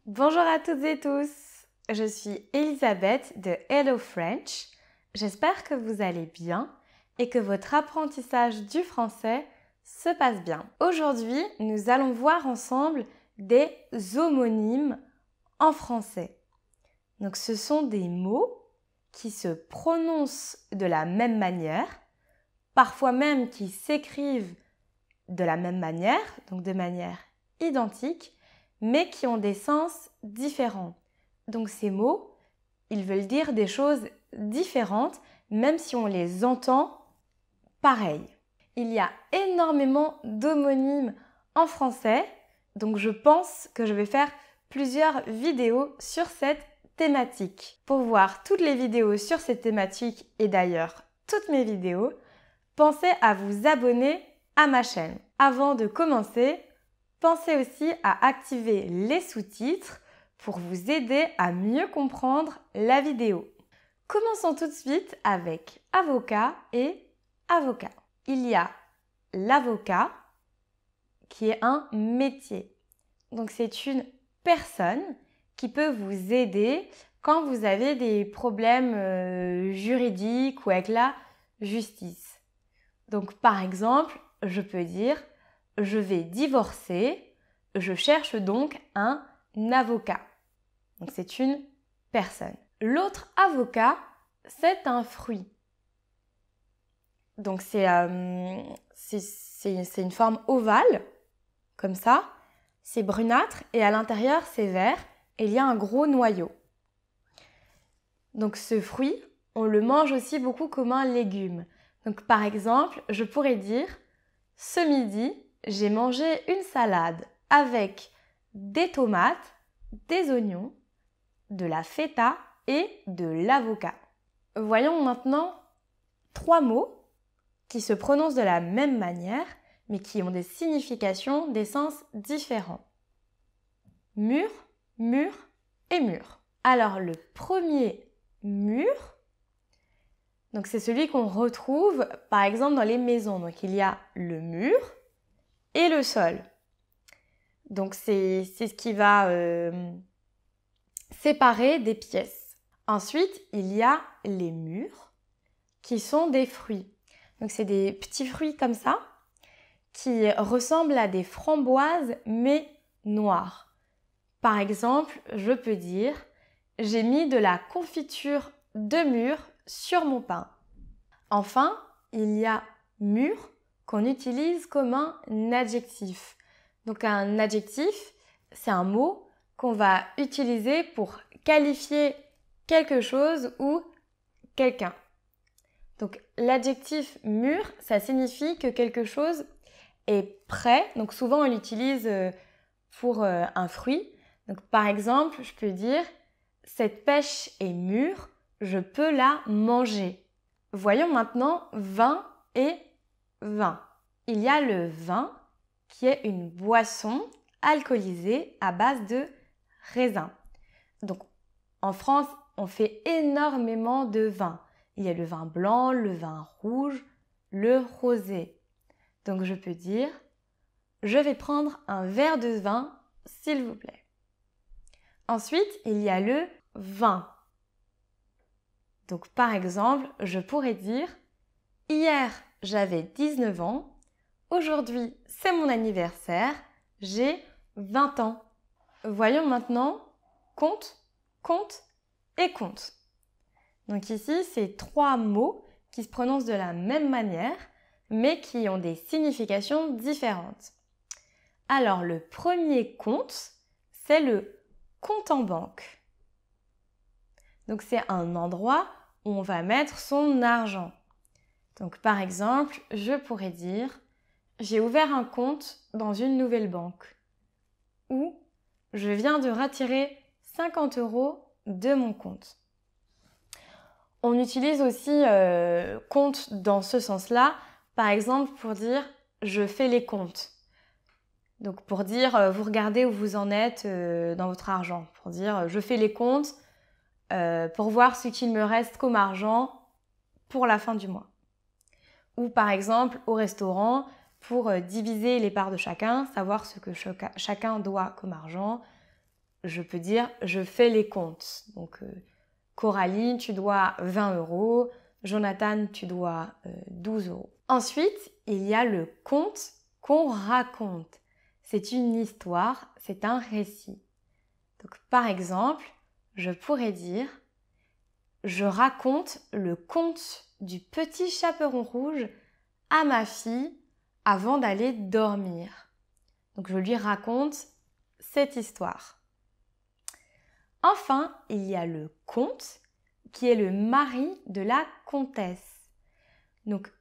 Bonjour à toutes et tous, je suis Elisabeth de Hello French. J'espère que vous allez bien et que votre apprentissage du français se passe bien. Aujourd'hui, nous allons voir ensemble des homonymes en français. Donc ce sont des mots qui se prononcent de la même manière, parfois même qui s'écrivent de la même manière, donc de manière identique, mais qui ont des sens différents. Donc ces mots, ils veulent dire des choses différentes, même si on les entend pareil. Il y a énormément d'homonymes en français, donc je pense que je vais faire plusieurs vidéos sur cette thématique. Pour voir toutes les vidéos sur cette thématique et d'ailleurs toutes mes vidéos, pensez à vous abonner à ma chaîne. Avant de commencer, pensez aussi à activer les sous-titres pour vous aider à mieux comprendre la vidéo. Commençons tout de suite avec avocat et avocat. Il y a l'avocat qui est un métier. Donc c'est une personne qui peut vous aider quand vous avez des problèmes juridiques ou avec la justice. Donc par exemple, je peux dire « Je vais divorcer, je cherche donc un avocat ». Donc c'est une personne. L'autre avocat, c'est un fruit. Donc c'est une forme ovale, comme ça. C'est brunâtre et à l'intérieur c'est vert et il y a un gros noyau. Donc ce fruit, on le mange aussi beaucoup comme un légume. Donc par exemple, je pourrais dire « Ce midi, j'ai mangé une salade avec des tomates, des oignons, de la feta et de l'avocat ». Voyons maintenant 3 mots qui se prononcent de la même manière, mais qui ont des significations, des sens différents. Mur, mur et mur. Alors le premier mur, donc c'est celui qu'on retrouve par exemple dans les maisons. Donc il y a le mur et le sol. Donc c'est ce qui va séparer des pièces. Ensuite, il y a les mûres qui sont des fruits. Donc c'est des petits fruits comme ça qui ressemblent à des framboises mais noires. Par exemple, je peux dire « J'ai mis de la confiture de mûre sur mon pain ». Enfin, il y a « mûr » qu'on utilise comme un adjectif. Donc un adjectif, c'est un mot qu'on va utiliser pour qualifier quelque chose ou quelqu'un. Donc l'adjectif mûr, ça signifie que quelque chose est prêt. Donc souvent on l'utilise pour un fruit. Donc par exemple, je peux dire « Cette pêche est mûre, je peux la manger ». Voyons maintenant vin et vin. Il y a le vin qui est une boisson alcoolisée à base de raisin. Donc en France, on fait énormément de vin. Il y a le vin blanc, le vin rouge, le rosé. Donc je peux dire « Je vais prendre un verre de vin, s'il vous plaît ». Ensuite, il y a le vin. Donc par exemple, je pourrais dire « Hier, j'avais 19 ans. Aujourd'hui, c'est mon anniversaire. J'ai 20 ans. » Voyons maintenant compte, compte et compte. Donc ici, c'est 3 mots qui se prononcent de la même manière, mais qui ont des significations différentes. Alors, le premier compte, c'est le compte en banque. Donc, c'est un endroit où on va mettre son argent. Donc, par exemple, je pourrais dire « J'ai ouvert un compte dans une nouvelle banque » ou « Je viens de retirer 50 € de mon compte ». On utilise aussi compte dans ce sens-là, par exemple pour dire « je fais les comptes ». Donc pour dire vous regardez où vous en êtes dans votre argent. Pour dire je fais les comptes pour voir ce qu'il me reste comme argent pour la fin du mois. Ou par exemple au restaurant pour diviser les parts de chacun, savoir ce que chacun doit comme argent. je peux dire je fais les comptes. Donc Coralie, tu dois 20 €. Jonathan, tu dois 12 €. Ensuite, il y a le conte qu'on raconte. C'est une histoire, c'est un récit. Donc par exemple, je pourrais dire je raconte le conte du petit chaperon rouge à ma fille avant d'aller dormir. Donc je lui raconte cette histoire. Enfin, il y a le comte qui est le mari de la comtesse. Donc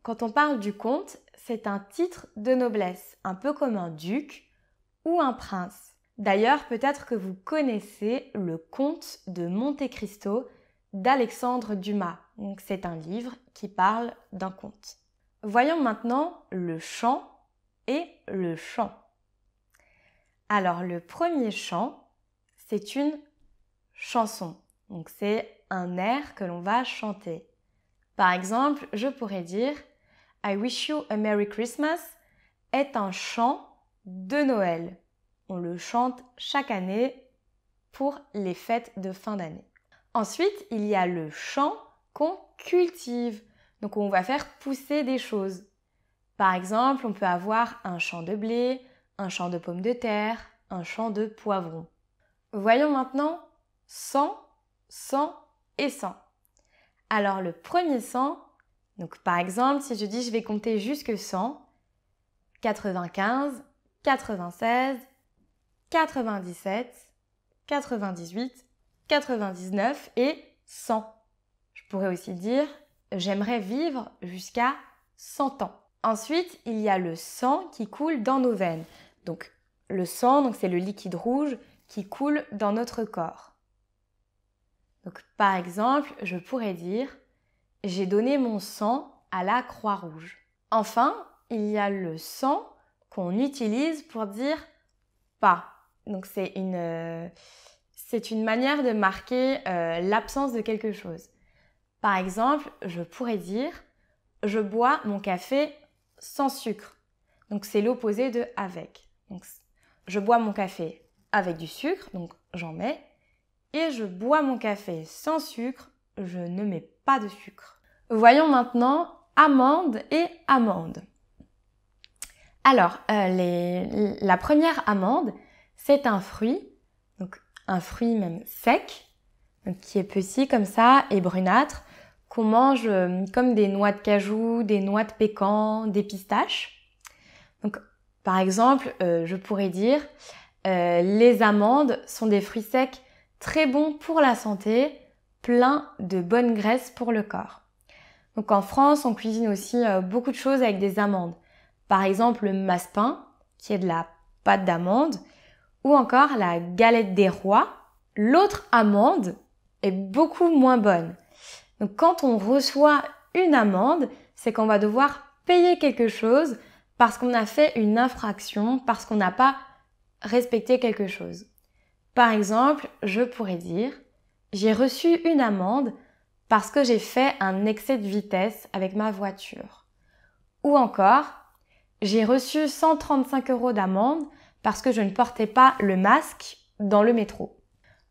quand on parle du comte, c'est un titre de noblesse, un peu comme un duc ou un prince. D'ailleurs, peut-être que vous connaissez le Comte de Monte Cristo d'Alexandre Dumas. Donc, c'est un livre qui parle d'un conte. Voyons maintenant le chant et le chant. Alors, le premier chant, c'est une chanson. Donc, c'est un air que l'on va chanter. Par exemple, je pourrais dire « I wish you a Merry Christmas » est un chant de Noël. On le chante chaque année pour les fêtes de fin d'année. Ensuite, il y a le chant qu'on cultive. Donc, on va faire pousser des choses. Par exemple, on peut avoir un champ de blé, un champ de pommes de terre, un champ de poivrons. Voyons maintenant 100, 100 et 100. Alors, le premier 100, donc par exemple, si je dis je vais compter jusque 100, 95, 96, 97, 98, 99 et 100. Je pourrais aussi dire j'aimerais vivre jusqu'à 100 ans. Ensuite, il y a le sang qui coule dans nos veines. Donc le sang, c'est le liquide rouge qui coule dans notre corps. Donc par exemple, je pourrais dire j'ai donné mon sang à la Croix-Rouge. Enfin, il y a le sang qu'on utilise pour dire pas. Donc c'est une manière de marquer l'absence de quelque chose. Par exemple, je pourrais dire je bois mon café sans sucre. Donc c'est l'opposé de avec. Donc je bois mon café avec du sucre, donc j'en mets. Et je bois mon café sans sucre, je ne mets pas de sucre. Voyons maintenant amande et amande. Alors, la première amande, c'est un fruit, donc un fruit même sec, donc qui est petit comme ça et brunâtre, qu'on mange comme des noix de cajou, des noix de pécan, des pistaches. Donc, par exemple, je pourrais dire les amandes sont des fruits secs très bons pour la santé, pleins de bonnes graisses pour le corps. Donc en France, on cuisine aussi beaucoup de choses avec des amandes. Par exemple, le massepain, qui est de la pâte d'amande, ou encore la galette des rois. L'autre amande est beaucoup moins bonne. Donc quand on reçoit une amende, c'est qu'on va devoir payer quelque chose parce qu'on a fait une infraction, parce qu'on n'a pas respecté quelque chose. Par exemple, je pourrais dire « J'ai reçu une amende parce que j'ai fait un excès de vitesse avec ma voiture. » Ou encore « J'ai reçu 135 € d'amende parce que je ne portais pas le masque dans le métro. »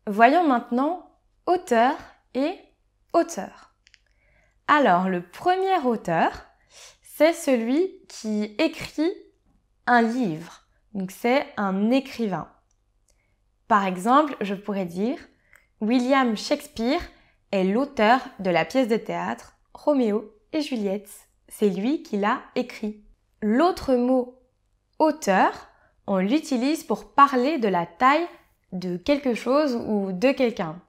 Voyons maintenant auteur et auteur. Alors, le premier auteur, c'est celui qui écrit un livre. Donc, c'est un écrivain. Par exemple, je pourrais dire William Shakespeare est l'auteur de la pièce de théâtre Roméo et Juliette. C'est lui qui l'a écrit. L'autre mot auteur, on l'utilise pour parler de la taille de quelque chose ou de quelqu'un.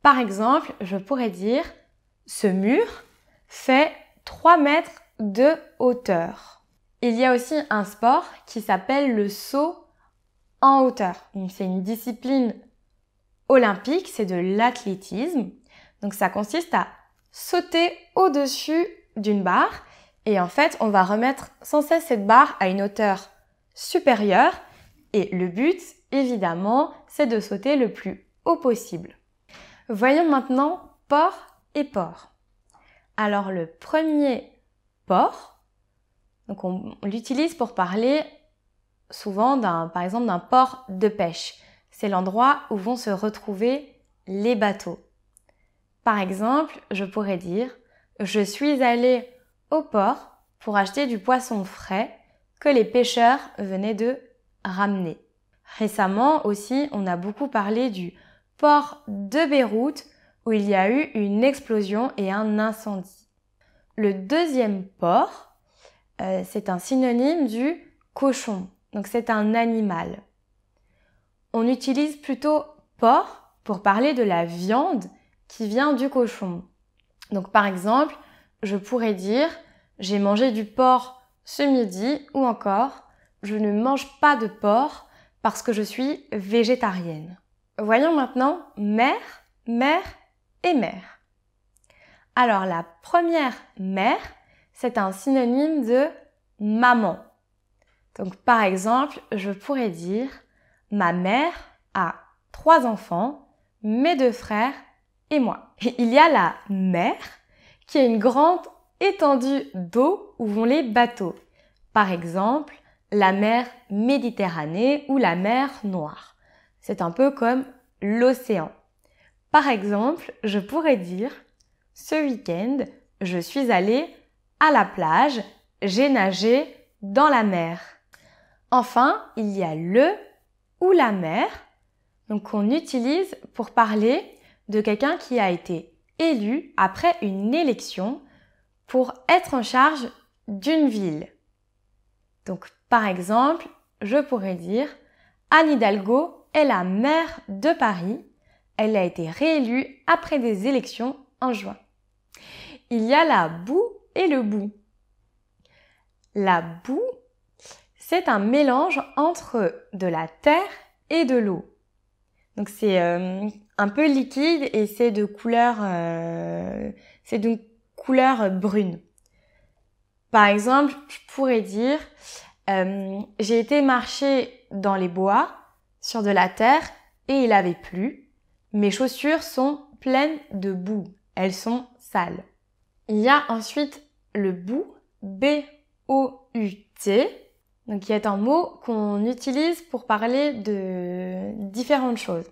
Par exemple, je pourrais dire ce mur fait 3 mètres de hauteur. Il y a aussi un sport qui s'appelle le saut en hauteur. C'est une discipline olympique, c'est de l'athlétisme. Donc ça consiste à sauter au-dessus d'une barre et en fait, on va remettre sans cesse cette barre à une hauteur supérieure et le but, évidemment, c'est de sauter le plus haut possible. Voyons maintenant porc et porc. Alors le premier porc, donc on l'utilise pour parler souvent par exemple d'un port de pêche. c'est l'endroit où vont se retrouver les bateaux. Par exemple, je pourrais dire « Je suis allée au port pour acheter du poisson frais que les pêcheurs venaient de ramener. » Récemment aussi, on a beaucoup parlé du port de Beyrouth où il y a eu une explosion et un incendie. Le deuxième port, c'est un synonyme du cochon. Donc c'est un animal. On utilise plutôt porc pour parler de la viande qui vient du cochon. Donc par exemple, je pourrais dire « J'ai mangé du porc ce midi » ou encore « Je ne mange pas de porc parce que je suis végétarienne ». Voyons maintenant mère, mère et mère. Alors la première mère, c'est un synonyme de maman. Donc par exemple, je pourrais dire « Ma mère a 3 enfants, mes 2 frères et moi ». Et il y a la mer qui est une grande étendue d'eau où vont les bateaux. Par exemple, la mer Méditerranée ou la mer Noire. C'est un peu comme l'océan. Par exemple, je pourrais dire « Ce week-end, je suis allée à la plage, j'ai nagé dans la mer ». Enfin, il y a le ou la mère, donc qu'on utilise pour parler de quelqu'un qui a été élu après une élection pour être en charge d'une ville. Donc, par exemple, je pourrais dire Anne Hidalgo est la maire de Paris. Elle a été réélue après des élections en juin. Il y a la boue et le bout. La boue, c'est un mélange entre de la terre et de l'eau. Donc c'est un peu liquide et c'est d'une couleur brune. Par exemple, je pourrais dire j'ai été marcher dans les bois sur de la terre et il avait plu. Mes chaussures sont pleines de boue. Elles sont sales. Il y a ensuite le bout, B-O-U-T, donc qui est un mot qu'on utilise pour parler de différentes choses.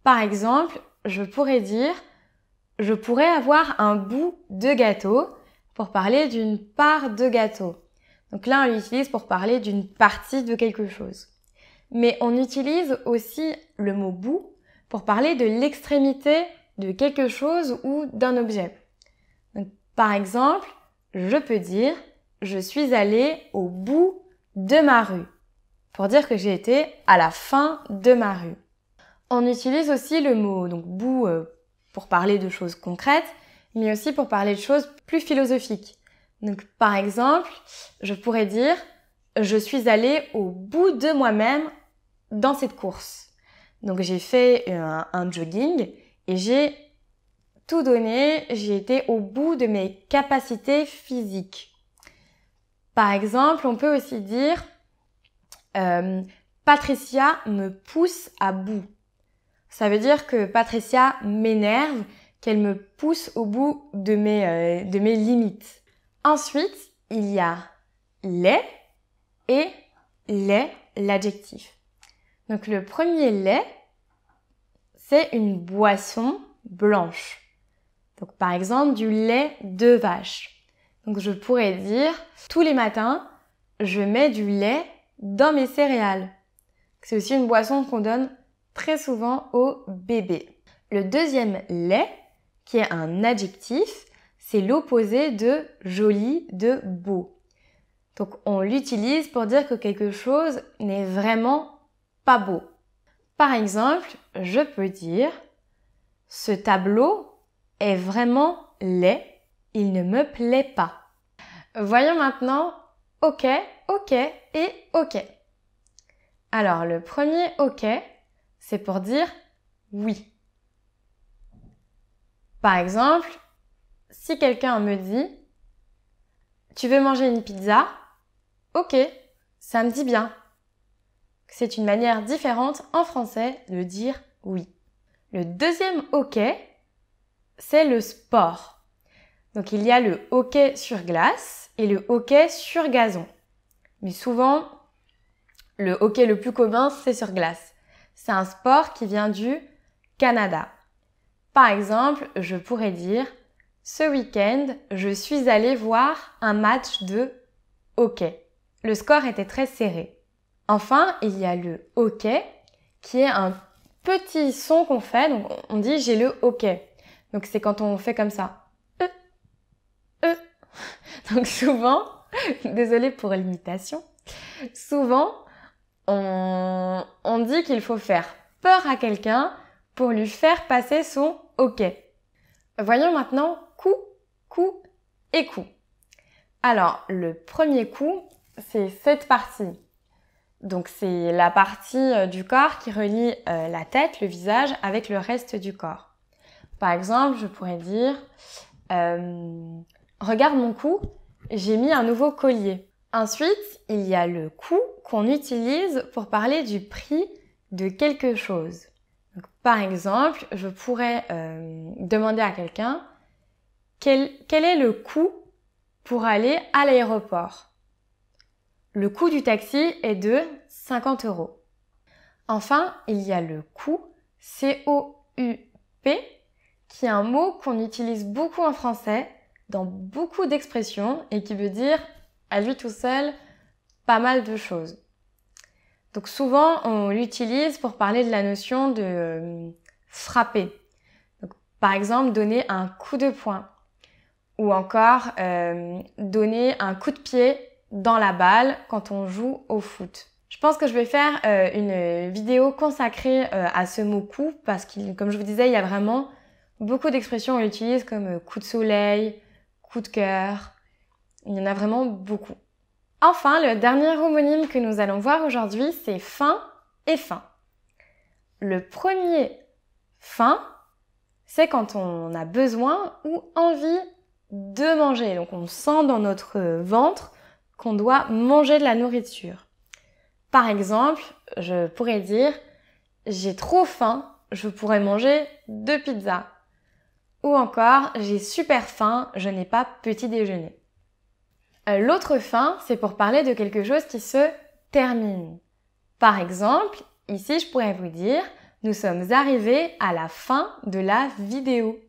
Par exemple, je pourrais dire « Je pourrais avoir un bout de gâteau » pour parler d'une part de gâteau. Donc là, on l'utilise pour parler d'une partie de quelque chose. Mais on utilise aussi le mot « bout » pour parler de l'extrémité de quelque chose ou d'un objet. Donc, par exemple, je peux dire « Je suis allée au bout de ma rue » pour dire que j'ai été à la fin de ma rue. On utilise aussi le mot donc bout pour parler de choses concrètes, mais aussi pour parler de choses plus philosophiques. Donc, par exemple, je pourrais dire « Je suis allée au bout de moi-même dans cette course ». Donc, j'ai fait un jogging et j'ai tout donné, j'ai été au bout de mes capacités physiques. Par exemple, on peut aussi dire Patricia me pousse à bout. Ça veut dire que Patricia m'énerve, qu'elle me pousse au bout de mes limites. Ensuite, il y a les et les, l'adjectif. Donc le premier lait, c'est une boisson blanche. Donc par exemple du lait de vache. Donc je pourrais dire tous les matins, je mets du lait dans mes céréales. C'est aussi une boisson qu'on donne très souvent aux bébés. Le deuxième lait, qui est un adjectif, c'est l'opposé de joli, de beau. Donc on l'utilise pour dire que quelque chose n'est vraiment pas beau. Par exemple, je peux dire « Ce tableau est vraiment laid, il ne me plaît pas ». Voyons maintenant OK, OK et OK. Alors le premier OK, c'est pour dire oui. Par exemple, si quelqu'un me dit « Tu veux manger une pizza ?» Ok, ça me dit bien. C'est une manière différente en français de dire oui. Le deuxième OK, c'est le sport. Donc il y a le hockey sur glace et le hockey sur gazon. Mais souvent, le hockey le plus commun, c'est sur glace. c'est un sport qui vient du Canada. Par exemple, je pourrais dire « Ce week-end, je suis allée voir un match de hockey. Le score était très serré. » Enfin, il y a le hockey qui est un petit son qu'on fait. Donc, on dit « j'ai le hockey ». Donc, c'est quand on fait comme ça. Donc, souvent, désolée pour l'imitation, souvent, on dit qu'il faut faire peur à quelqu'un pour lui faire passer son hockey. Voyons maintenant coup, coup et coup. Alors, le premier coup, c'est cette partie. Donc, c'est la partie du corps qui relie la tête, le visage, avec le reste du corps. Par exemple, je pourrais dire regarde mon cou, j'ai mis un nouveau collier. Ensuite, il y a le coût qu'on utilise pour parler du prix de quelque chose. Donc, par exemple, je pourrais demander à quelqu'un quel est le coût pour aller à l'aéroport. Le coût du taxi est de 50 €. Enfin, il y a le coût, C-O-U-P, qui est un mot qu'on utilise beaucoup en français, dans beaucoup d'expressions, et qui veut dire, à lui tout seul, pas mal de choses. Donc souvent, on l'utilise pour parler de la notion de frapper. Donc, par exemple, donner un coup de poing. Ou encore, donner un coup de pied dans la balle quand on joue au foot. Je pense que je vais faire une vidéo consacrée à ce mot coup parce que, comme je vous disais, il y a vraiment beaucoup d'expressions qu'on utilise comme coup de soleil, coup de cœur. Il y en a vraiment beaucoup. Enfin, le dernier homonyme que nous allons voir aujourd'hui, c'est faim et faim. Le premier faim, c'est quand on a besoin ou envie de manger. Donc on sent dans notre ventre qu'on doit manger de la nourriture. Par exemple, je pourrais dire « J'ai trop faim, je pourrais manger 2 pizzas ». Ou encore « J'ai super faim, je n'ai pas petit déjeuner ». L'autre fin, c'est pour parler de quelque chose qui se termine. Par exemple, ici je pourrais vous dire « Nous sommes arrivés à la fin de la vidéo ».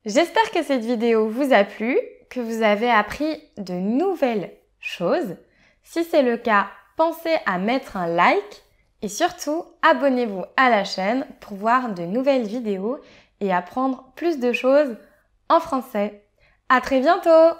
J'espère que cette vidéo vous a plu, que vous avez appris de nouvelles choses. Si c'est le cas, pensez à mettre un like et surtout abonnez-vous à la chaîne pour voir de nouvelles vidéos et apprendre plus de choses en français. À très bientôt!